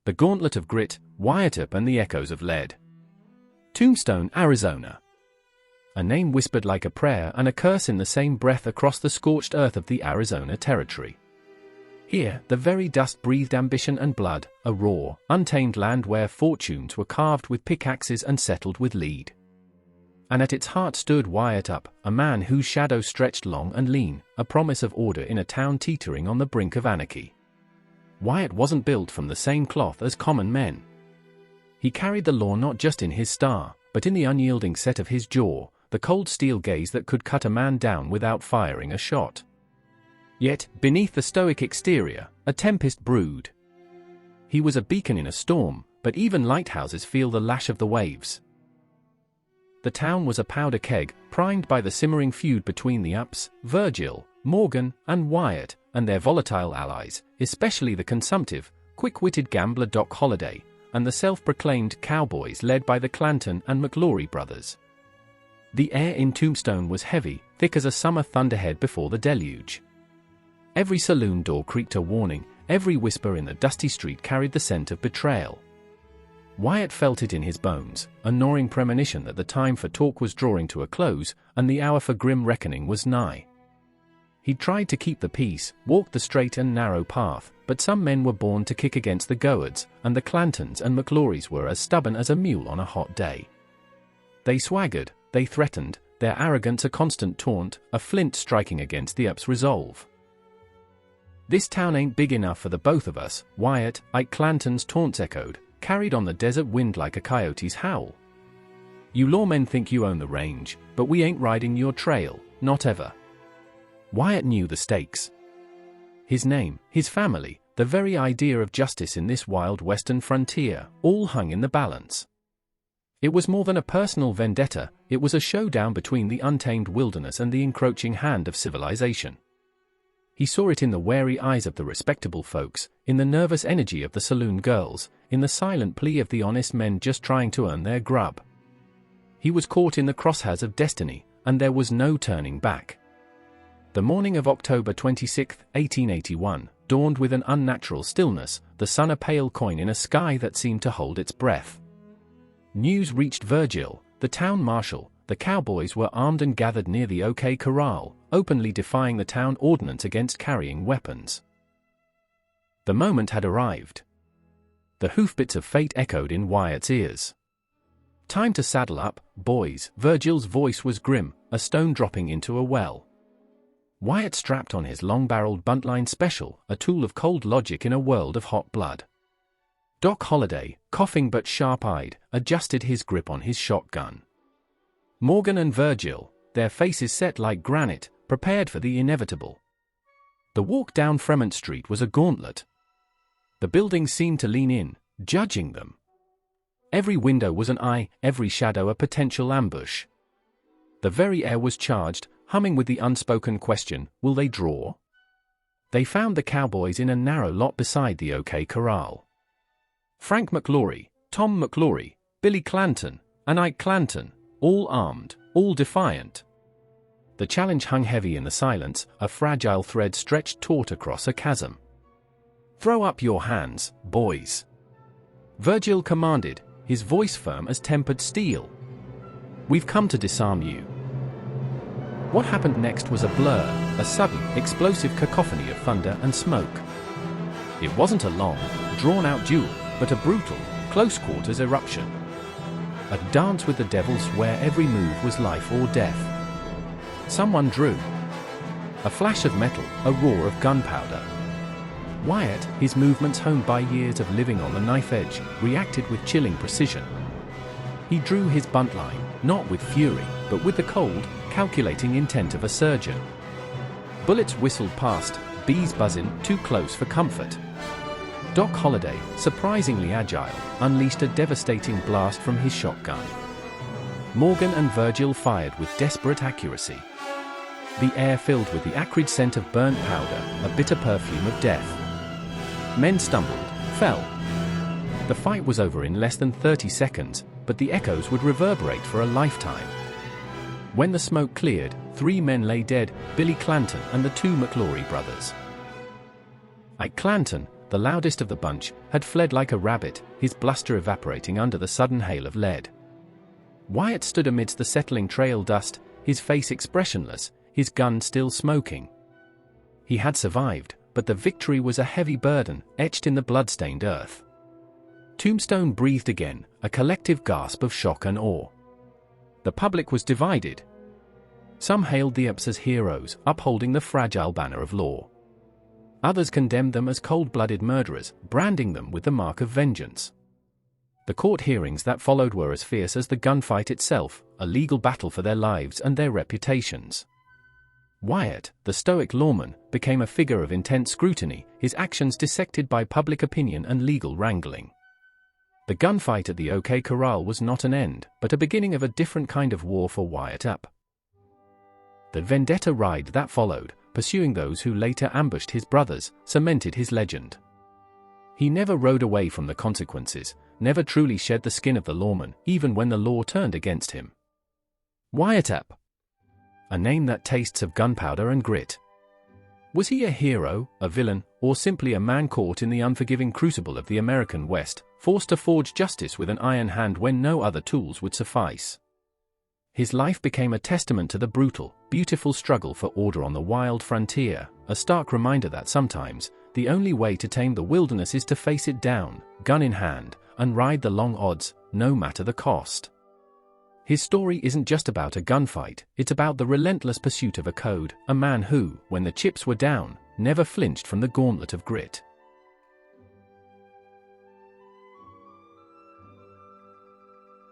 The Gauntlet of Grit, Wyatt Earp and the Echoes of Lead. Tombstone, Arizona. A name whispered like a prayer and a curse in the same breath across the scorched earth of the Arizona Territory. Here, the very dust breathed ambition and blood, a raw, untamed land where fortunes were carved with pickaxes and settled with lead. And at its heart stood Wyatt Earp, a man whose shadow stretched long and lean, a promise of order in a town teetering on the brink of anarchy. Wyatt wasn't built from the same cloth as common men. He carried the law not just in his star, but in the unyielding set of his jaw, the cold steel gaze that could cut a man down without firing a shot. Yet, beneath the stoic exterior, a tempest brewed. He was a beacon in a storm, but even lighthouses feel the lash of the waves. The town was a powder keg, primed by the simmering feud between the Earps, Virgil, Morgan, and Wyatt, and their volatile allies, especially the consumptive, quick-witted gambler Doc Holliday, and the self-proclaimed Cowboys led by the Clantons and McLaurys brothers. The air in Tombstone was heavy, thick as a summer thunderhead before the deluge. Every saloon door creaked a warning, every whisper in the dusty street carried the scent of betrayal. Wyatt felt it in his bones, a gnawing premonition that the time for talk was drawing to a close, and the hour for grim reckoning was nigh. He tried to keep the peace, walked the straight and narrow path, but some men were born to kick against the gourds, and the Clantons and McLaurys were as stubborn as a mule on a hot day. They swaggered, they threatened, their arrogance a constant taunt, a flint striking against the Earps' resolve. "This town ain't big enough for the both of us," Wyatt, Ike Clanton's taunts echoed, carried on the desert wind like a coyote's howl. "You lawmen think you own the range, but we ain't riding your trail, not ever." Wyatt knew the stakes. His name, his family, the very idea of justice in this wild western frontier, all hung in the balance. It was more than a personal vendetta, it was a showdown between the untamed wilderness and the encroaching hand of civilization. He saw it in the wary eyes of the respectable folks, in the nervous energy of the saloon girls, in the silent plea of the honest men just trying to earn their grub. He was caught in the crosshairs of destiny, and there was no turning back. The morning of October 26, 1881, dawned with an unnatural stillness, the sun a pale coin in a sky that seemed to hold its breath. News reached Virgil, the town marshal. The Cowboys were armed and gathered near the Corral, openly defying the town ordinance against carrying weapons. The moment had arrived. The hoofbeats of fate echoed in Wyatt's ears. "Time to saddle up, boys." Virgil's voice was grim, a stone dropping into a well. Wyatt strapped on his long-barreled buntline special, a tool of cold logic in a world of hot blood. Doc Holliday, coughing but sharp-eyed, adjusted his grip on his shotgun. Morgan and Virgil, their faces set like granite, prepared for the inevitable. The walk down Fremont Street was a gauntlet. The buildings seemed to lean in, judging them. Every window was an eye, every shadow a potential ambush. The very air was charged, humming with the unspoken question, will they draw? They found the Cowboys in a narrow lot beside the Corral. Frank McLaury, Tom McLaury, Billy Clanton, and Ike Clanton, all armed, all defiant. The challenge hung heavy in the silence, a fragile thread stretched taut across a chasm. "Throw up your hands, boys," Virgil commanded, his voice firm as tempered steel. "We've come to disarm you." What happened next was a blur, a sudden, explosive cacophony of thunder and smoke. It wasn't a long, drawn-out duel, but a brutal, close-quarters eruption. A dance with the devils where every move was life or death. Someone drew. A flash of metal, a roar of gunpowder. Wyatt, his movements honed by years of living on the knife edge, reacted with chilling precision. He drew his buntline, not with fury, but with the cold, calculating intent of a surgeon. Bullets whistled past, bees buzzing, too close for comfort. Doc Holliday, surprisingly agile, unleashed a devastating blast from his shotgun. Morgan and Virgil fired with desperate accuracy. The air filled with the acrid scent of burnt powder, a bitter perfume of death. Men stumbled, fell. The fight was over in less than 30 seconds, but the echoes would reverberate for a lifetime. When the smoke cleared, 3 men lay dead, Billy Clanton and the 2 McLaury brothers. Ike Clanton, the loudest of the bunch, had fled like a rabbit, his bluster evaporating under the sudden hail of lead. Wyatt stood amidst the settling trail dust, his face expressionless, his gun still smoking. He had survived, but the victory was a heavy burden, etched in the blood-stained earth. Tombstone breathed again, a collective gasp of shock and awe. The public was divided. Some hailed the Earps as heroes, upholding the fragile banner of law. Others condemned them as cold-blooded murderers, branding them with the mark of vengeance. The court hearings that followed were as fierce as the gunfight itself, a legal battle for their lives and their reputations. Wyatt, the stoic lawman, became a figure of intense scrutiny, his actions dissected by public opinion and legal wrangling. The gunfight at the OK Corral was not an end, but a beginning of a different kind of war for Wyatt Earp. The vendetta ride that followed, pursuing those who later ambushed his brothers, cemented his legend. He never rode away from the consequences, never truly shed the skin of the lawman, even when the law turned against him. Wyatt Earp. A name that tastes of gunpowder and grit. Was he a hero, a villain, or simply a man caught in the unforgiving crucible of the American West, forced to forge justice with an iron hand when no other tools would suffice? His life became a testament to the brutal, beautiful struggle for order on the wild frontier, a stark reminder that sometimes, the only way to tame the wilderness is to face it down, gun in hand, and ride the long odds, no matter the cost. His story isn't just about a gunfight, it's about the relentless pursuit of a code, a man who, when the chips were down, never flinched from the Gauntlet of Grit.